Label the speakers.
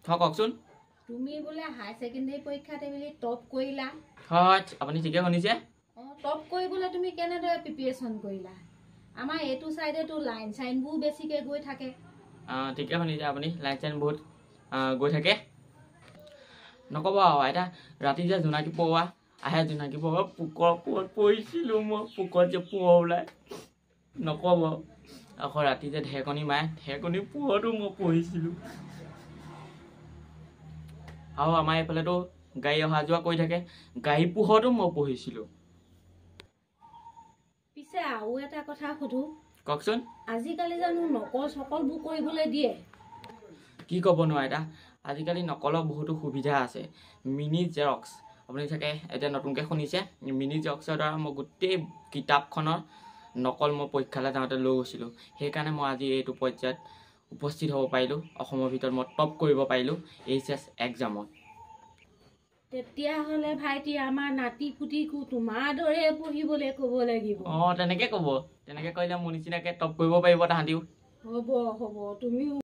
Speaker 1: কওকচোন
Speaker 2: তুমি বোলে হাই সেকেন্ডাৰী পৰীক্ষাত এবেলি টপ কৰিলা
Speaker 1: হয় আপুনি ঠিকে শুনিছে
Speaker 2: টপ কৰিবলৈ তুমি কেনেদৰে প্ৰিপাৰেচন কৰিলা আমাৰ এইটো সাইডেটো লাইন সাইনবোৰ বেছিকৈ গৈ থাকে
Speaker 1: ঠিকে শুনিছে আপুনি লাইন চাইন বহুত গৈ থাকে নক'ব আৰু আইতা ৰাতি যে জোনাকী পৰুৱা আহে জোনাকী পৰুৱা পোকৰ পোহৰত পৰিছিলোঁ মই পোকত যে পোহৰ ওলাই নক'ব আকৌ ৰাতি যে ঢেৰেকনি মাৰে ঢেৰেকনি পোহৰতো মই পঢ়িছিলোঁ আৰু আমাৰ এইফালেতো গাড়ী অহা যোৱা কৰি থাকে গাড়ী পোহৰতো মই পঢ়িছিলোঁ
Speaker 2: পিছে আৰু এটা কথা সুধো
Speaker 1: কওকচোন
Speaker 2: আজিকালি জানো নকল সকলবোৰ কৰিবলৈ দিয়ে
Speaker 1: কি ক'বনো আইতা আজিকালি নকলৰ বহুতো সুবিধা আছে মিনি জেৰক্স আপুনি চাগে এতিয়া নতুনকৈ শুনিছে মিনি জেৰক্সৰ দ্বাৰা মই গোটেই কিতাপখনৰ নকল মই পৰীক্ষালৈ যাওঁতে লৈ গৈছিলোঁ সেইকাৰণে মই আজি এইটো পৰ্যায়ত উপস্থিত হ'ব পাৰিলোঁ অসমৰ ভিতৰত মই টপ কৰিব পাৰিলোঁ HS এক্সামত
Speaker 2: তেতিয়াহ'লে ভাইটি আমাৰ নাতি পুতিকো তোমাৰ দৰে পঢ়িবলৈ ক'ব লাগিব
Speaker 1: তেনেকৈ ক'ব তেনেকৈ কৰিলে মোৰ নিচিনাকৈ টপ কৰিব পাৰিব তাহাঁতিও
Speaker 2: হ'ব তুমিও